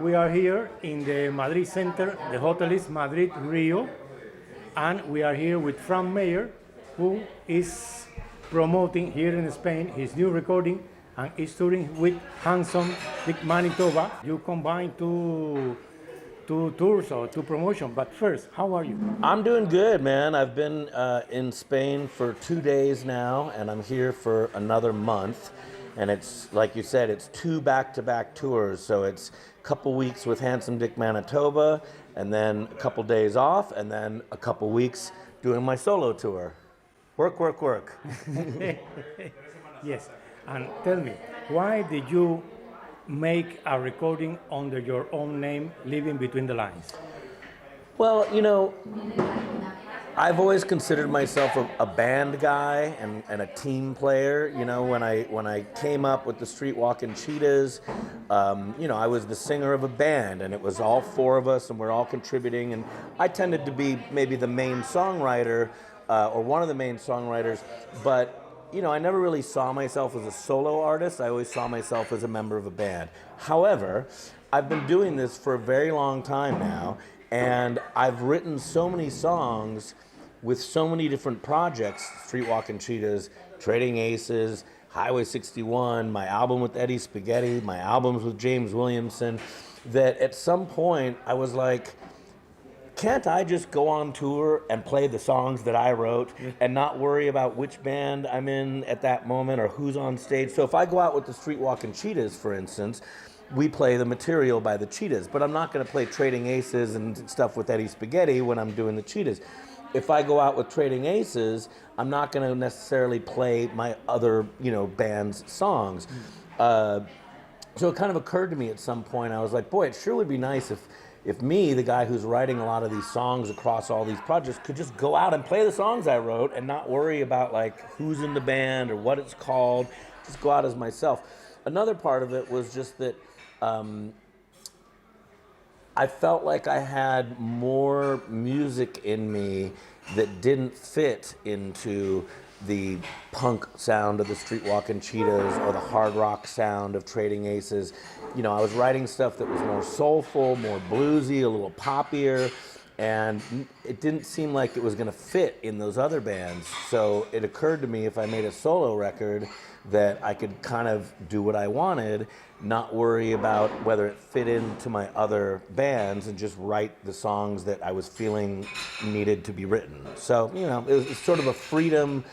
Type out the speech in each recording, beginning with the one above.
we are here in the Madrid Center. The hotel is Madrid Rio, and we are here with Frank Meyer, who is promoting here in Spain his new recording and is touring with Handsome Dick Manitoba. You combine two tours or two promotions, but first, how are you? I'm doing good, man. I've been in Spain for 2 days now, and I'm here for another month. And it's, like you said, it's 2 back-to-back tours. So it's a couple weeks with Handsome Dick Manitoba, and then a couple days off, and then a couple weeks doing my solo tour. Work, work, work. Yes, and tell me, why did you make a recording under your own name, Living Between the Lines? Well, you know, I've always considered myself a band guy and a team player. You know, when I came up with the Streetwalkin Cheetahs, you know, I was the singer of a band, and it was all 4 of us, and we're all contributing. And I tended to be maybe the main songwriter, or one of the main songwriters, but you know, I never really saw myself as a solo artist. I always saw myself as a member of a band. However, I've been doing this for a very long time now, and I've written so many songs with so many different projects: Streetwalkin Cheetahs, Trading Aces, Highway 61, my album with Eddie Spaghetti, my albums with James Williamson, that at some point I was like, can't I just go on tour and play the songs that I wrote and not worry about which band I'm in at that moment or who's on stage? So if I go out with the Streetwalkin Cheetahs, for instance, we play the material by the Cheetahs, but I'm not going to play Trading Aces and stuff with Eddie Spaghetti when I'm doing the Cheetahs. If I go out with Trading Aces, I'm not going to necessarily play my other, you know, band's songs. So it kind of occurred to me at some point, I was like, boy, it sure would be nice if me, the guy who's writing a lot of these songs across all these projects, could just go out and play the songs I wrote and not worry about like who's in the band or what it's called, just go out as myself. Another part of it was just that I felt like I had more music in me that didn't fit into the punk sound of the Streetwalkin Cheetahs or the hard rock sound of Trading Aces. You know, I was writing stuff that was more soulful, more bluesy, a little poppier, and it didn't seem like it was going to fit in those other bands. So it occurred to me, if I made a solo record, that I could kind of do what I wanted, not worry about whether it fit into my other bands, and just write the songs that I was feeling needed to be written. So, you know, it was sort of a freedom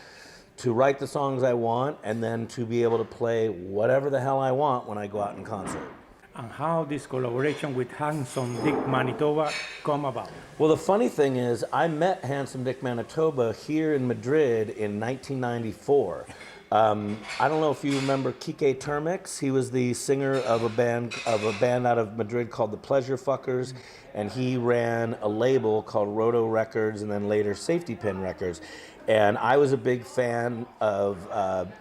to write the songs I want, and then to be able to play whatever the hell I want when I go out in concert. And how this collaboration with Handsome Dick Manitoba come about? Well, the funny thing is, I met Handsome Dick Manitoba here in Madrid in 1994. I don't know if you remember Kike Termix. He was the singer of a band out of Madrid called the Pleasure Fuckers, and he ran a label called Roto Records and then later Safety Pin Records. And I was a big fan of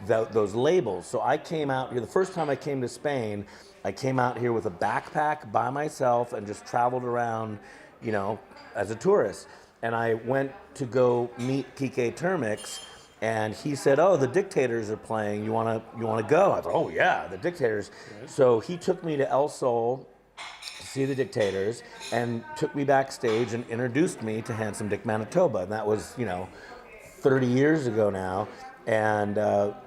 those labels. So I came out here, the first time I came to Spain, I came out here with a backpack by myself and just traveled around, you know, as a tourist. And I went to go meet Kike Termix, and he said, "Oh, the Dictators are playing. You wanna go?" I thought, "Oh yeah, the Dictators." So he took me to El Sol to see the Dictators, and took me backstage and introduced me to Handsome Dick Manitoba. And that was, you know, 30 years ago now. And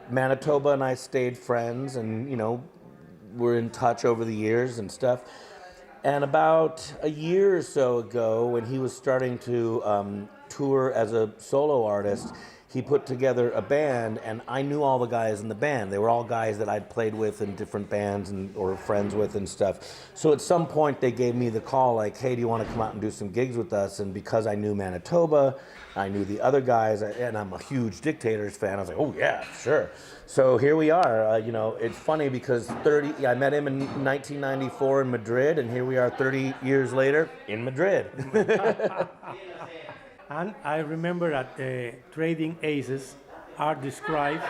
Manitoba and I stayed friends, and, you know, we're in touch over the years and stuff. And about a year or so ago, when he was starting to tour as a solo artist, he put together a band, and I knew all the guys in the band. They were all guys that I'd played with in different bands or friends with and stuff. So at some point they gave me the call, like, "Hey, do you want to come out and do some gigs with us?" And because I knew Manitoba, I knew the other guys, and I'm a huge Dictators fan, I was like, "Oh yeah, sure." So here we are. You know, it's funny because I met him in 1994 in Madrid, and here we are 30 years later in Madrid. And I remember that Trading Aces are described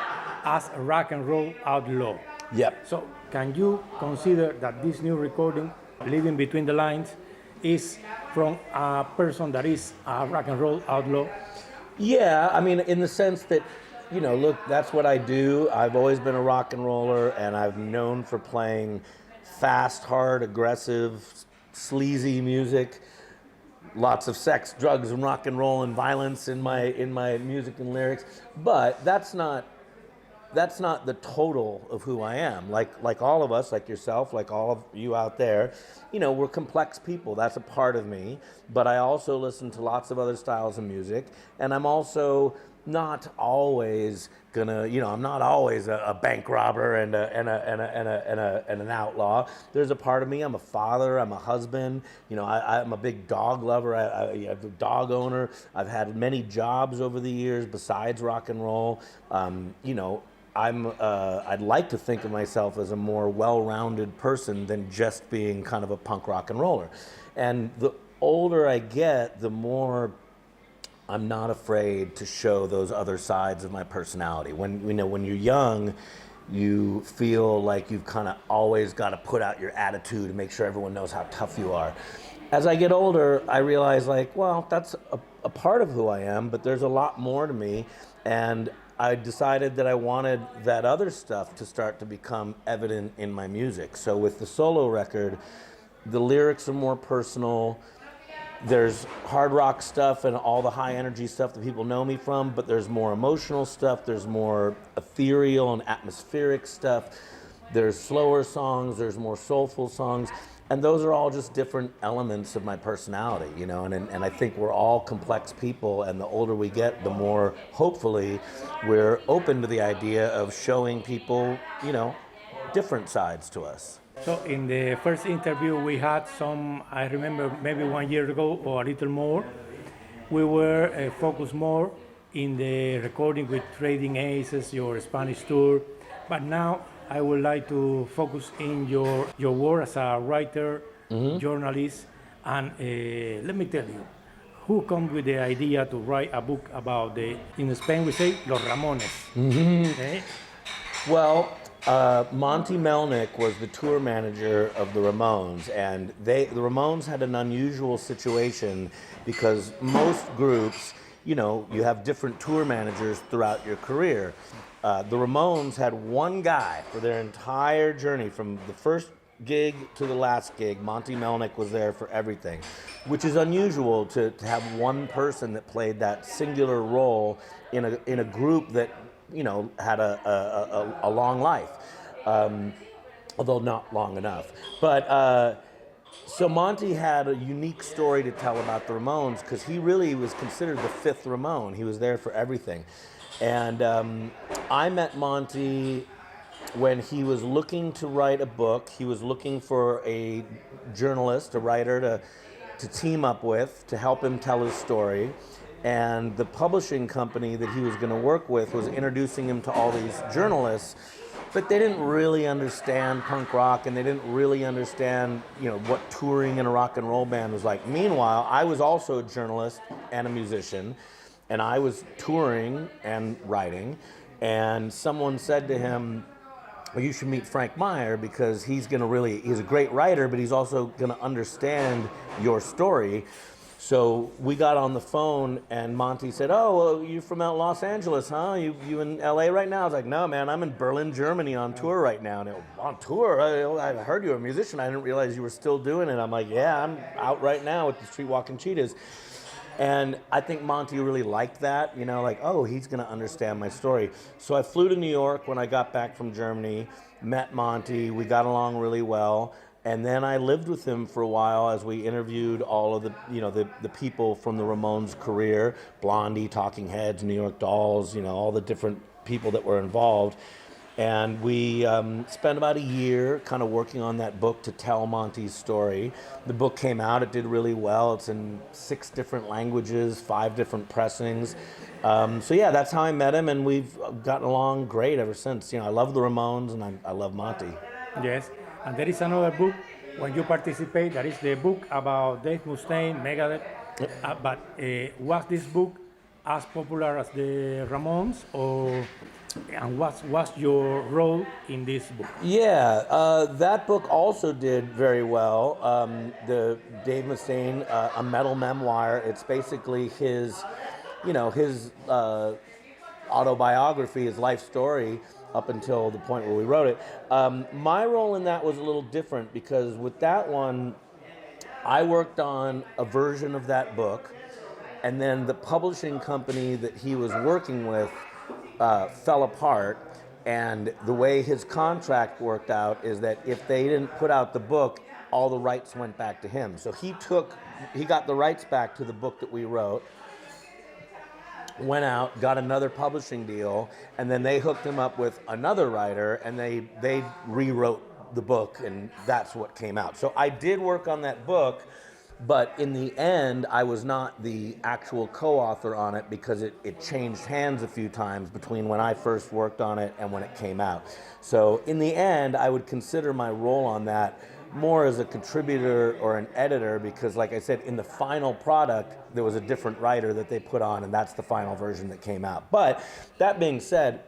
as a rock and roll outlaw. Yep. So can you consider that this new recording, Living Between the Lines, is from a person that is a rock and roll outlaw? Yeah, I mean, in the sense that, you know, look, that's what I do. I've always been a rock and roller, and I've known for playing fast, hard, aggressive, sleazy music, lots of sex, drugs, and rock and roll and violence in my music and lyrics. But that's not the total of who I am. Like all of us, like yourself, like all of you out there, you know, we're complex people. That's a part of me. But I also listen to lots of other styles of music, and I'm also not always gonna, you know, I'm not always a bank robber and an outlaw. There's a part of me. I'm a father. I'm a husband. You know, I'm a big dog lover. I'm a dog owner. I've had many jobs over the years besides rock and roll. You know, I'd like to think of myself as a more well-rounded person than just being kind of a punk rock and roller. And the older I get, the more I'm not afraid to show those other sides of my personality. When you're young, you feel like you've kind of always got to put out your attitude and make sure everyone knows how tough you are. As I get older, I realize, like, well, that's a part of who I am, but there's a lot more to me. And I decided that I wanted that other stuff to start to become evident in my music. So with the solo record, the lyrics are more personal. There's hard rock stuff and all the high energy stuff that people know me from, but there's more emotional stuff, there's more ethereal and atmospheric stuff, there's slower songs, there's more soulful songs, and those are all just different elements of my personality, you know, and I think we're all complex people, and the older we get, the more, hopefully, we're open to the idea of showing people, you know, different sides to us. So in the first interview we had I remember maybe 1 year ago or a little more, we were focused more in the recording with Trading Aces, your Spanish tour, but now I would like to focus in your work as a writer, journalist, and let me tell you, who come with the idea to write a book about in Spain we say, los Ramones? Eh? Well, Monte Melnick was the tour manager of the Ramones, and the Ramones had an unusual situation because most groups, you know, you have different tour managers throughout your career. The Ramones had one guy for their entire journey, from the first gig to the last gig. Monte Melnick was there for everything, which is unusual to have one person that played that singular role in a group that, you know, had a long life, although not long enough. But so Monte had a unique story to tell about the Ramones because he really was considered the fifth Ramone. He was there for everything. And I met Monte when he was looking to write a book. He was looking for a journalist, a writer to team up with to help him tell his story. And the publishing company that he was going to work with was introducing him to all these journalists, but they didn't really understand punk rock, and they didn't really understand, you know, what touring in a rock and roll band was like. Meanwhile, I was also a journalist and a musician, and I was touring and writing, and someone said to him, well, you should meet Frank Meyer because he's a great writer, but he's also going to understand your story. So we got on the phone, and Monte said, oh, well, you're from out Los Angeles, huh? You in LA right now? I was like, no, man, I'm in Berlin, Germany on tour right now. And on tour? I heard you were a musician. I didn't realize you were still doing it. I'm like, yeah, I'm out right now with the Streetwalkin Cheetahs. And I think Monte really liked that, you know, like, oh, he's going to understand my story. So I flew to New York when I got back from Germany, met Monte, we got along really well. And then I lived with him for a while as we interviewed all of the, you know, the people from the Ramones' career, Blondie, Talking Heads, New York Dolls, you know, all the different people that were involved. And we spent about a year kind of working on that book to tell Monte's story. The book came out, it did really well. It's in 6 different languages, 5 different pressings. So yeah, that's how I met him, and we've gotten along great ever since. You know, I love the Ramones, and I love Monte. Yes, and there is another book when you participate. That is the book about Dave Mustaine, Megadeth. But was this book as popular as the Ramones, and what was your role in this book? Yeah, that book also did very well. The Dave Mustaine, A Metal Memoir. It's basically his, you know, his autobiography, his life story up until the point where we wrote it. My role in that was a little different because with that one, I worked on a version of that book, and then the publishing company that he was working with fell apart, and the way his contract worked out is that if they didn't put out the book, all the rights went back to him. So he got the rights back to the book that we wrote, went out, got another publishing deal, and then they hooked him up with another writer, and they rewrote the book, and that's what came out. So I did work on that book, but in the end, I was not the actual co-author on it because it changed hands a few times between when I first worked on it and when it came out. So in the end, I would consider my role on that more as a contributor or an editor, because like I said, in the final product, there was a different writer that they put on, and that's the final version that came out. But that being said,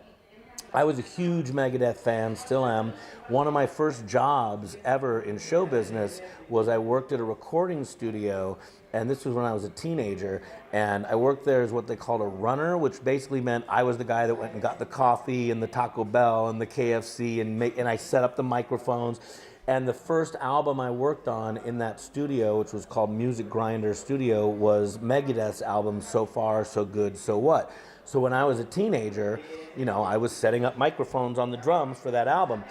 I was a huge Megadeth fan, still am. One of my first jobs ever in show business was I worked at a recording studio, and this was when I was a teenager, and I worked there as what they called a runner, which basically meant I was the guy that went and got the coffee and the Taco Bell and the KFC, and I set up the microphones. And the first album I worked on in that studio, which was called Music Grinder Studio, was Megadeth's album, So Far, So Good, So What. So when I was a teenager, you know, I was setting up microphones on the drums for that album.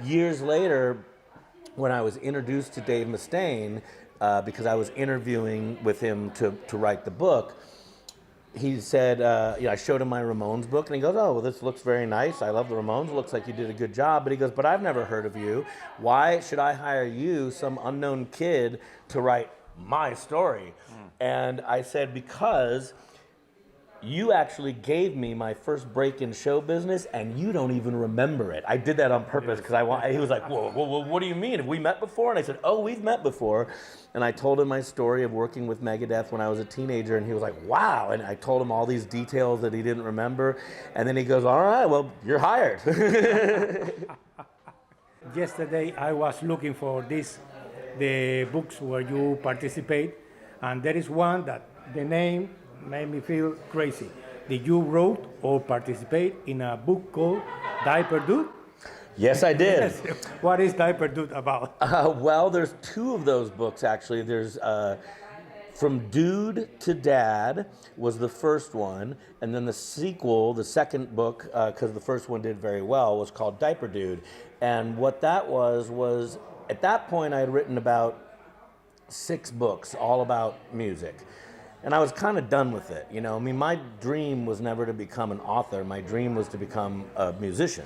Years later, when I was introduced to Dave Mustaine, because I was interviewing with him to write the book, he said, I showed him my Ramones book, and he goes, oh, well, this looks very nice. I love the Ramones. It looks like you did a good job. But he goes, but I've never heard of you. Why should I hire you, some unknown kid, to write my story? And I said, because you actually gave me my first break in show business, and you don't even remember it. I did that on purpose because he was like, whoa, what do you mean? Have we met before? And I said, oh, we've met before. And I told him my story of working with Megadeth when I was a teenager, and he was like, wow. And I told him all these details that he didn't remember. And then he goes, all right, well, you're hired. Yesterday, I was looking for the books where you participate, and there is one that the name made me feel crazy. Did you wrote or participate in a book called Diaper Dude? Yes, I did. Yes. What is Diaper Dude about? Well, there's two of those books, actually. There's From Dude to Dad was the first one, and then the sequel, the second book, because the first one did very well, was called Diaper Dude. And what that was at that point I had written about 6 books, all about music. And I was kind of done with it, you know. I mean, my dream was never to become an author. My dream was to become a musician.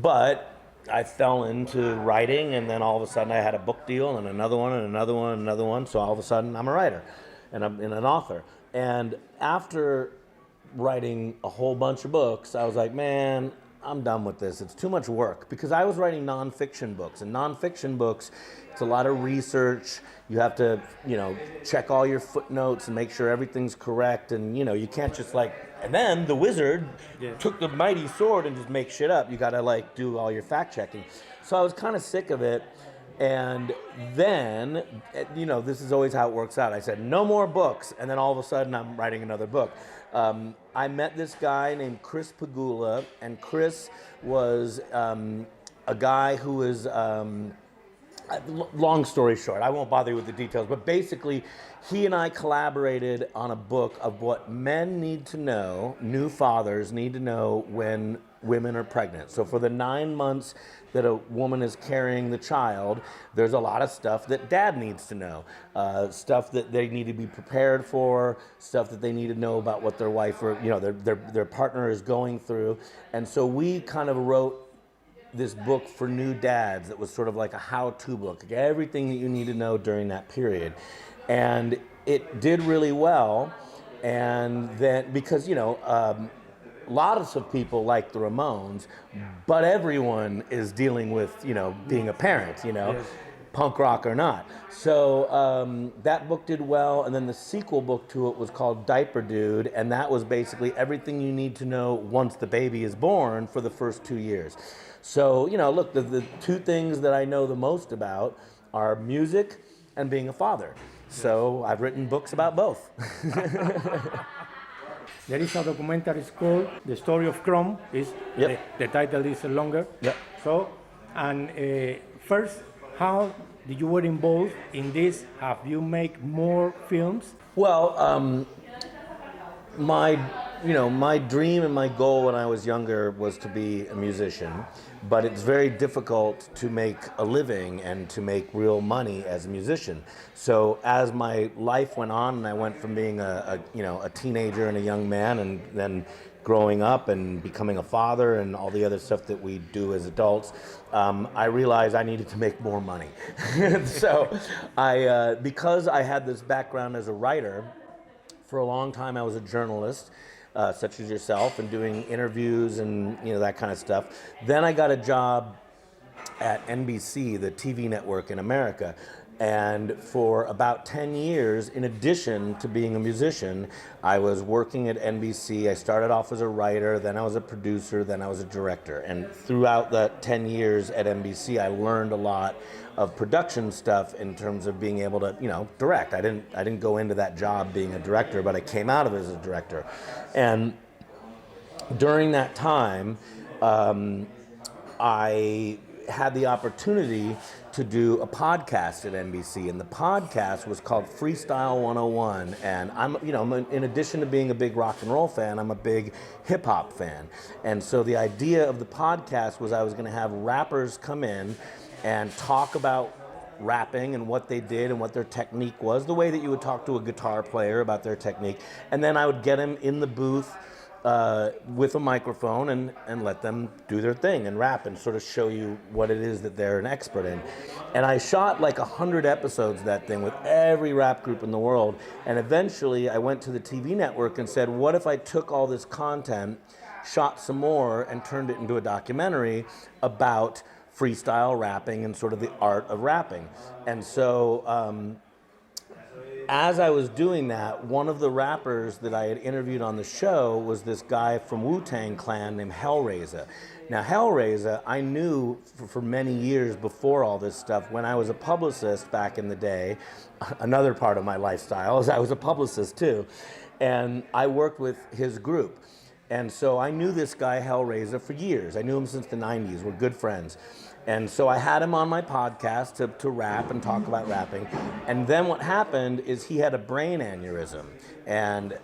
But I fell into writing, and then all of a sudden I had a book deal, and another one, and another one, and another one. So all of a sudden I'm a writer, and I'm an author. And after writing a whole bunch of books, I was like, man, I'm done with this. It's too much work. Because I was writing nonfiction books, and nonfiction books, it's a lot of research. You have to, you know, check all your footnotes and make sure everything's correct. And, you know, you can't just and then the wizard took the mighty sword and just make shit up. You got to, do all your fact checking. So I was kind of sick of it. And then, you know, this is always how it works out. I said, no more books. And then all of a sudden I'm writing another book. I met this guy named Chris Pagula, and Chris was a guy who is, long story short, I won't bother you with the details, but basically he and I collaborated on a book of what men need to know, new fathers need to know when women are pregnant. So for the 9 months that a woman is carrying the child, there's a lot of stuff that dad needs to know, stuff that they need to be prepared for, stuff that they need to know about what their wife or, you know, their partner is going through. And so we kind of wrote this book for new dads that was sort of like a how-to book, like everything that you need to know during that period. And it did really well. And then, because, you know, lots of people like the Ramones, but everyone is dealing with, you know, being a parent, you know, punk rock or not. So that book did well, and then the sequel book to it was called Diaper Dude, and that was basically everything you need to know once the baby is born for the first 2 years. So, you know, look, the 2 things that I know the most about are music and being a father. So I've written books about both. There is a documentary called The Story of Chrome. The title is longer. Yep. So, and first, how you were involved in this? Have you made more films? Well, my dream and my goal when I was younger was to be a musician, but it's very difficult to make a living and to make real money as a musician. So as my life went on and I went from being a teenager and a young man and then growing up and becoming a father and all the other stuff that we do as adults, I realized I needed to make more money. So because I had this background as a writer, for a long time I was a journalist, such as yourself, and doing interviews and that kind of stuff. Then I got a job at NBC, the TV network in America. And for about 10 years, in addition to being a musician, I was working at NBC. I started off as a writer, then I was a producer, then I was a director. And throughout that 10 years at NBC, I learned a lot of production stuff in terms of being able to, direct. I didn't go into that job being a director, but I came out of it as a director. And during that time, I had the opportunity to do a podcast at NBC, and the podcast was called Freestyle 101. And I'm in addition to being a big rock and roll fan, I'm a big hip hop fan. And so the idea of the podcast was I was going to have rappers come in and talk about rapping and what they did and what their technique was, the way that you would talk to a guitar player about their technique. And then I would get them in the booth with a microphone and let them do their thing and rap and sort of show you what it is that they're an expert in. And I shot like 100 episodes of that thing with every rap group in the world. And eventually I went to the TV network and said, what if I took all this content, shot some more, and turned it into a documentary about freestyle rapping and sort of the art of rapping? And so as I was doing that, one of the rappers that I had interviewed on the show was this guy from Wu-Tang Clan named Hellraiser. Now Hellraiser, I knew for many years before all this stuff, when I was a publicist back in the day. Another part of my lifestyle is I was a publicist too, and I worked with his group. And so I knew this guy Hellraiser for years. I knew him since the 90s. We're good friends. And so I had him on my podcast to rap and talk about rapping. And then what happened is he had a brain aneurysm. And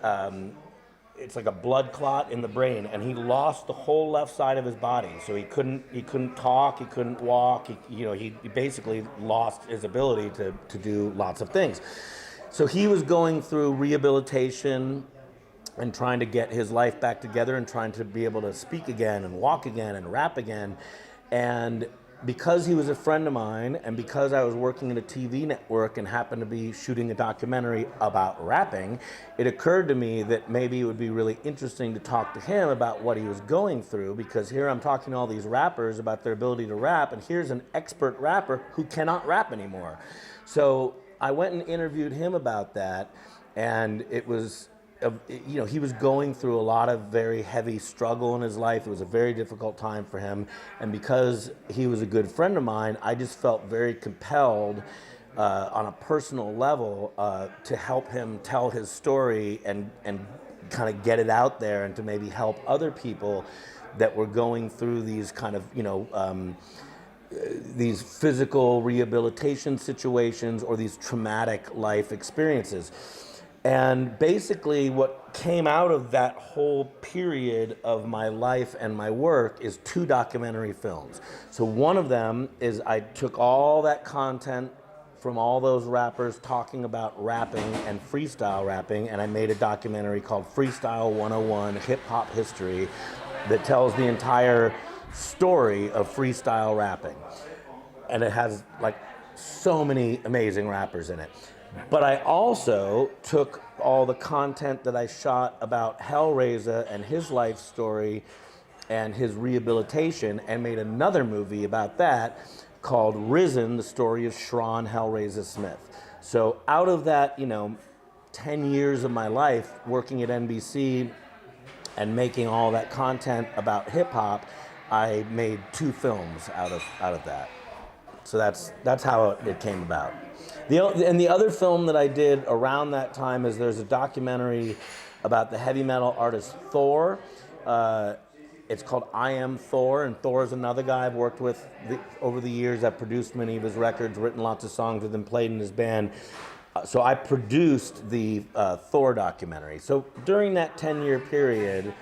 it's like a blood clot in the brain. And he lost the whole left side of his body. So he couldn't talk, he couldn't walk. He basically lost his ability to do lots of things. So he was going through rehabilitation and trying to get his life back together and trying to be able to speak again and walk again and rap again. And because he was a friend of mine and because I was working at a TV network and happened to be shooting a documentary about rapping, it occurred to me that maybe it would be really interesting to talk to him about what he was going through, because here I'm talking to all these rappers about their ability to rap, and here's an expert rapper who cannot rap anymore. So I went and interviewed him about that, and it was he was going through a lot of very heavy struggle in his life. It was a very difficult time for him. And because he was a good friend of mine, I just felt very compelled on a personal level to help him tell his story and kind of get it out there, and to maybe help other people that were going through these kind of, these physical rehabilitation situations or these traumatic life experiences. And basically what came out of that whole period of my life and my work is 2 documentary films. So one of them is I took all that content from all those rappers talking about rapping and freestyle rapping, and I made a documentary called Freestyle 101 Hip Hop History that tells the entire story of freestyle rapping. And it has like so many amazing rappers in it. But I also took all the content that I shot about Hellraiser and his life story and his rehabilitation and made another movie about that called Risen, the story of Sharon Hellraiser Smith. So out of that, 10 years of my life working at NBC and making all that content about hip hop, I made 2 films out of that. So that's how it came about. And the other film that I did around that time is there's a documentary about the heavy metal artist Thor. It's called I Am Thor, and Thor is another guy I've worked with over the years. I've produced many of his records, written lots of songs with him, played in his band. So I produced the Thor documentary. So during that 10-year period,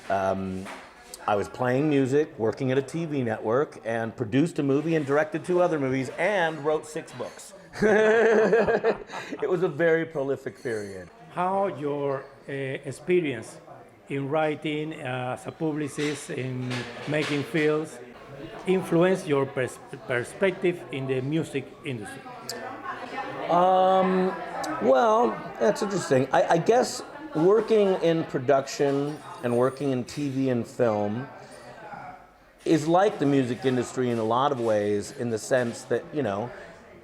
I was playing music, working at a TV network, and produced a movie and directed 2 other movies and wrote 6 books. It was a very prolific period. How your experience in writing as a publicist, in making films, influence your perspective in the music industry? Well, that's interesting. I guess working in production and working in TV and film is like the music industry in a lot of ways, in the sense that, you know,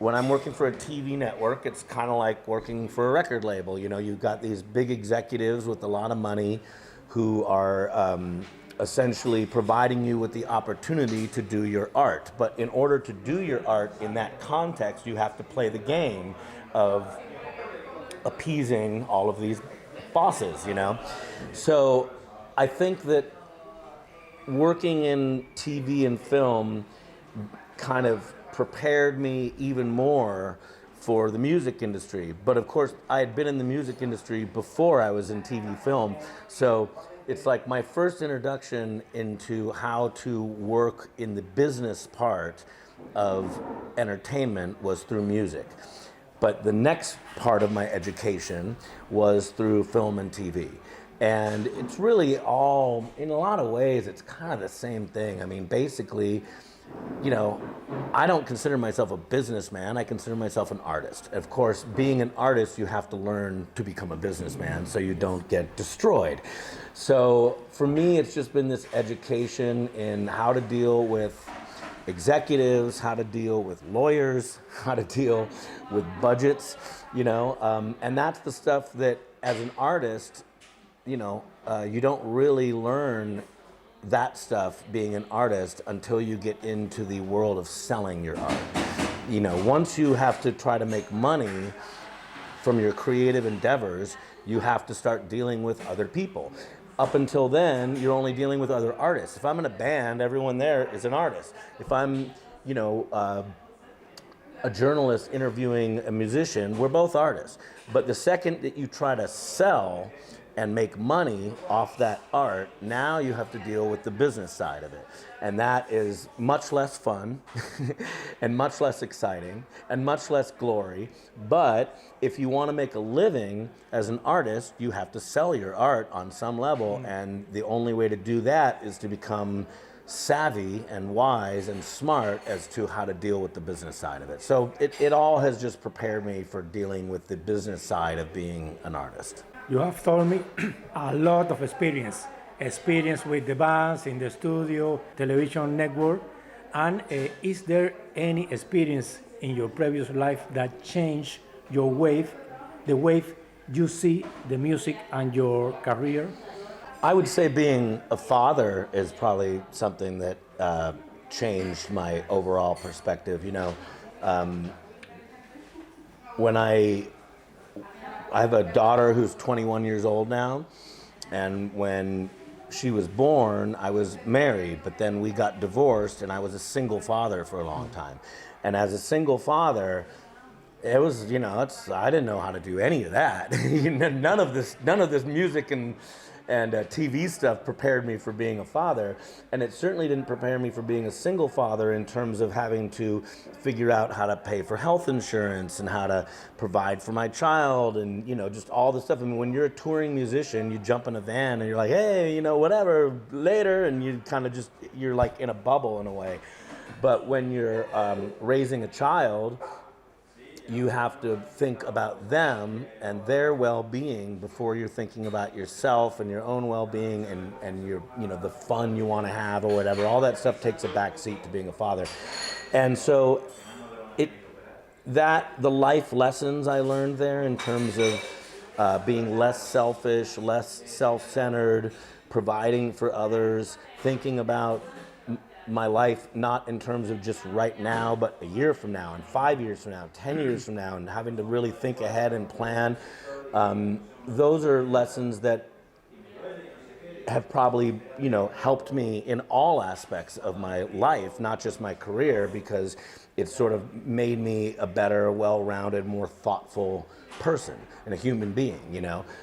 when I'm working for a TV network, it's kind of like working for a record label. You know, you've got these big executives with a lot of money who are essentially providing you with the opportunity to do your art. But in order to do your art in that context, you have to play the game of appeasing all of these bosses, you know? So I think that working in TV and film kind of prepared me even more for the music industry. But of course, I had been in the music industry before I was in TV film. So it's like my first introduction into how to work in the business part of entertainment was through music. But the next part of my education was through film and TV. And it's really all, in a lot of ways, it's kind of the same thing. I mean, basically, you know, I don't consider myself a businessman. I consider myself an artist. Of course, being an artist, you have to learn to become a businessman so you don't get destroyed. So for me, it's just been this education in how to deal with executives, how to deal with lawyers, how to deal with budgets, you know, and that's the stuff that as an artist, you know, you don't really learn that stuff being an artist until you get into the world of selling your art. You know, once you have to try to make money from your creative endeavors, you have to start dealing with other people. Up until then, you're only dealing with other artists. If I'm in a band, everyone there is an artist. If I'm, you know, a journalist interviewing a musician, we're both artists. But the second that you try to sell and make money off that art, now you have to deal with the business side of it. And that is much less fun and much less exciting and much less glory. But if you want to make a living as an artist, you have to sell your art on some level. And the only way to do that is to become savvy and wise and smart as to how to deal with the business side of it. So it all has just prepared me for dealing with the business side of being an artist. You have told me a lot of experience with the bands, in the studio, television network, and is there any experience in your previous life that changed your the way you see the music and your career? I would say being a father is probably something that changed my overall perspective. You know, when I have a daughter who's 21 years old now, and when she was born, I was married, but then we got divorced, and I was a single father for a long time. And as a single father, it was, you know, I didn't know how to do any of that. None of this music and TV stuff prepared me for being a father, and it certainly didn't prepare me for being a single father in terms of having to figure out how to pay for health insurance and how to provide for my child, and, you know, just all the stuff. I mean, when you're a touring musician, you jump in a van and you're like, hey, you know, whatever, later, and you kind of just, you're like in a bubble in a way. But when you're raising a child, you have to think about them and their well-being before you're thinking about yourself and your own well-being and your, you know, the fun you want to have or whatever. All that stuff takes a back seat to being a father. And so the life lessons I learned there in terms of being less selfish, less self-centered, providing for others, thinking about my life not in terms of just right now, but a year from now and 5 years from now, 10 years from now, and having to really think ahead and plan. Those are lessons that have probably, helped me in all aspects of my life, not just my career, because it's sort of made me a better, well-rounded, more thoughtful person and a human being,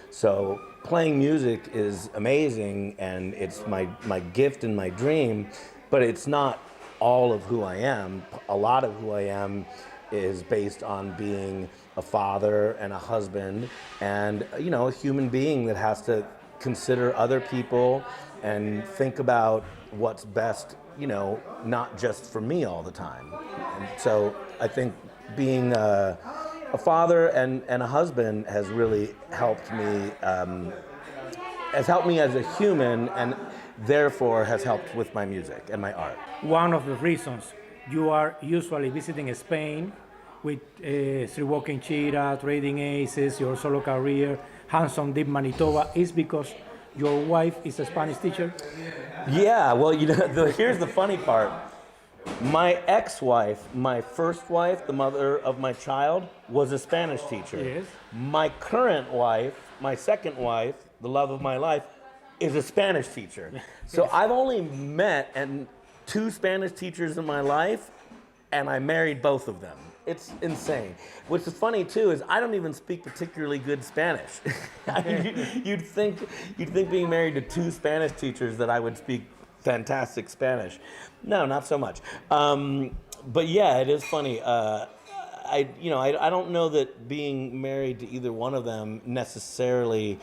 So playing music is amazing, and it's my gift and my dream, but it's not all of who I am. A lot of who I am is based on being a father and a husband and, a human being that has to consider other people and think about what's best, not just for me all the time. And so I think being a father and a husband has really helped me, as a human, and therefore has helped with my music and my art. One of the reasons you are usually visiting Spain with Streetwalkin Cheetahs, Trading Aces, your solo career, Handsome Dick Manitoba, is because your wife is a Spanish teacher? Yeah, well, here's the funny part. My ex-wife, my first wife, the mother of my child, was a Spanish teacher. Yes. My current wife, my second wife, the love of my life, is a Spanish teacher. So I've only met two Spanish teachers in my life, and I married both of them. It's insane. What's funny too is I don't even speak particularly good Spanish. You'd think being married to two Spanish teachers that I would speak fantastic Spanish. No, not so much. But yeah, it is funny. I don't know that being married to either one of them necessarily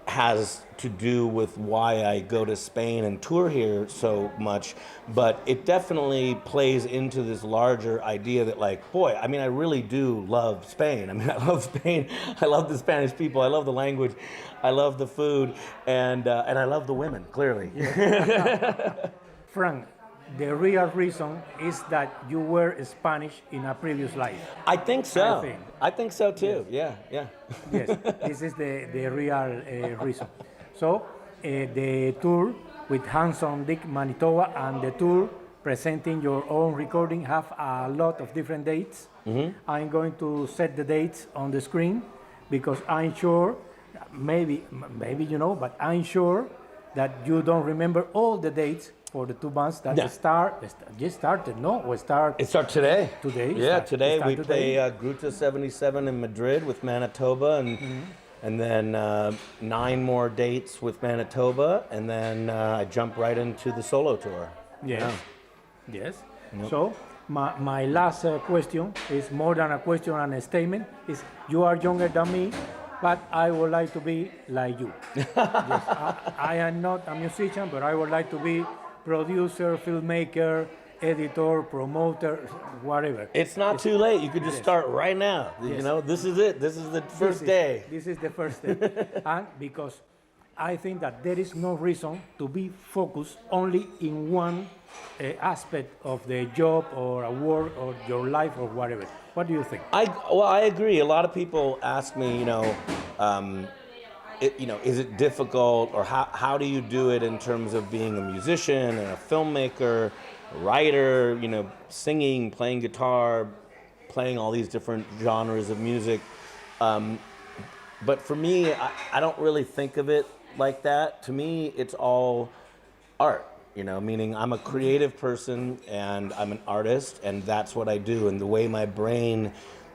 has to do with why I go to Spain and tour here so much, but it definitely plays into this larger idea that, I really do love Spain. I love Spain. I love the Spanish people. I love the language. I love the food, and I love the women, clearly. Yeah. Frank, the real reason is that you were Spanish in a previous life. I think so. I think so too. Yes. Yeah. Yes, this is the real reason. So the tour with Handsome Dick Manitoba and the tour presenting your own recording have a lot of different dates. Mm-hmm. I'm going to set the dates on the screen because I'm sure, maybe but I'm sure that you don't remember all the dates for the two bands that just started, no? It starts today. Today? Yeah, today we play Gruta 77 in Madrid with Manitoba, and then 9 more dates with Manitoba, and then I jump right into the solo tour. Yes. Yeah. Yes. Yep. So my last question is more than a question and a statement. Is you are younger than me, but I would like to be like you. Yes, I am not a musician, but I would like to be producer, filmmaker, editor, promoter, whatever. It's not too late. You could just start right now. Yes. This is it. This is the first day. This is the first day. And because I think that there is no reason to be focused only in one aspect of the job or a work or your life or whatever. What do you think? I agree. A lot of people ask me, is it difficult, or how do you do it in terms of being a musician and a filmmaker, a writer, singing, playing guitar, playing all these different genres of music. But for me, I don't really think of it like that. To me, it's all art, meaning I'm a creative person and I'm an artist, and that's what I do. And the way my brain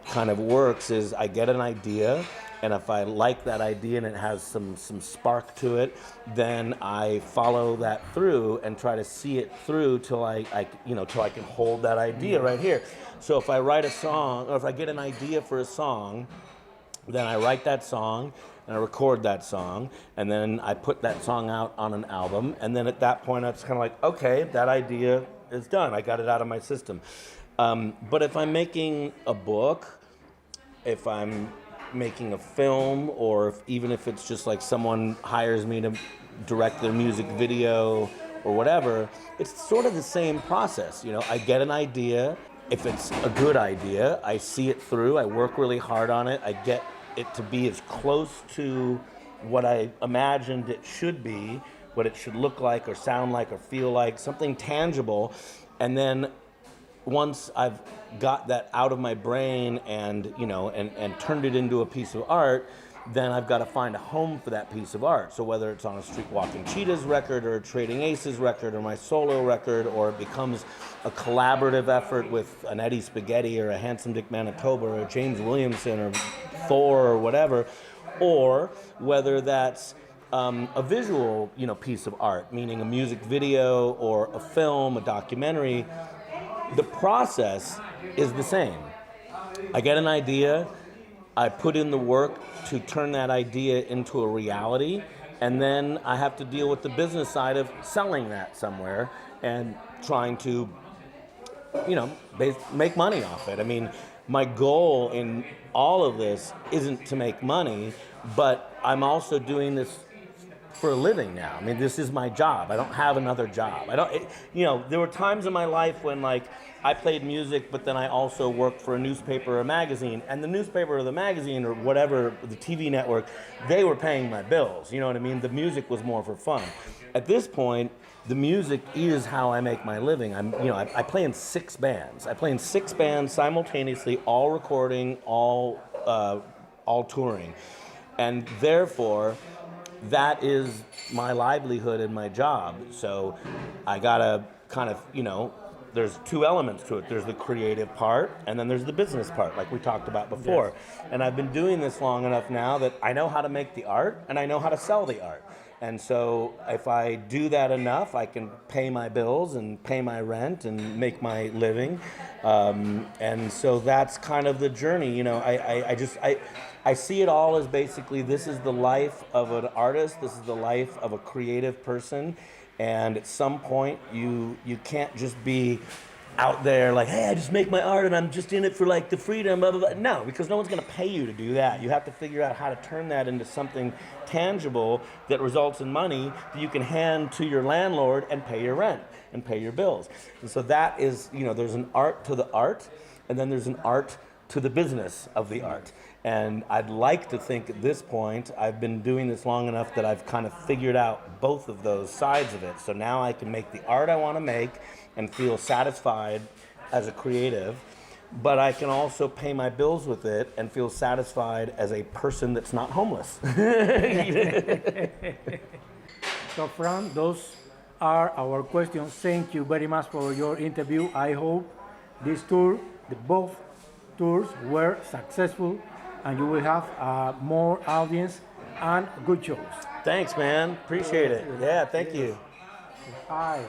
kind of works is I get an idea, and if I like that idea and it has some spark to it, then I follow that through and try to see it through till I can hold that idea right here. So if I write a song, or if I get an idea for a song, then I write that song and I record that song, and then I put that song out on an album, and then at that point it's kind of like, okay, that idea is done. I got it out of my system. But if I'm making a book, if I'm making a film, or even if it's just like someone hires me to direct their music video or whatever, it's sort of the same process. I get an idea. If it's a good idea, I see it through. I work really hard on it. I get it to be as close to what I imagined it should be, what it should look like or sound like or feel like, something tangible. And then once I've got that out of my brain and turned it into a piece of art, then I've got to find a home for that piece of art. So whether it's on a Streetwalkin Cheetahs record or a Trading Aces record or my solo record, or it becomes a collaborative effort with an Eddie Spaghetti or a Handsome Dick Manitoba or a James Williamson or Thor or whatever, or whether that's a visual, piece of art, meaning a music video or a film, a documentary, the process is the same. I get an idea, I put in the work to turn that idea into a reality, and then I have to deal with the business side of selling that somewhere and trying to, make money off it. I mean, my goal in all of this isn't to make money, but I'm also doing this for a living now. I mean, this is my job. I don't have another job. There were times in my life when I played music, but then I also worked for a newspaper or a magazine, and the newspaper or the magazine or whatever, the TV network, they were paying my bills. You know what I mean? The music was more for fun. At this point, the music is how I make my living. I play in 6 bands. I play in 6 bands simultaneously, all recording, all touring, and therefore, that is my livelihood and my job. So I gotta kind of, there's 2 elements to it. There's the creative part, and then there's the business part, like we talked about before. Yes. And I've been doing this long enough now that I know how to make the art, and I know how to sell the art. And so if I do that enough, I can pay my bills and pay my rent and make my living. And so that's kind of the journey. I see it all as basically, this is the life of an artist, this is the life of a creative person, and at some point you can't just be out there like, hey, I just make my art and I'm just in it for the freedom, blah, blah, blah. No, because no one's gonna pay you to do that. You have to figure out how to turn that into something tangible that results in money that you can hand to your landlord and pay your rent and pay your bills. And so that is, there's an art to the art, and then there's an art to the business of the art. And I'd like to think at this point, I've been doing this long enough that I've kind of figured out both of those sides of it. So now I can make the art I want to make and feel satisfied as a creative, but I can also pay my bills with it and feel satisfied as a person that's not homeless. So Fran, those are our questions. Thank you very much for your interview. I hope this tour, both tours were successful, and you will have more audience and good shows. Thanks, man. Appreciate it. Yeah, thank you. Bye.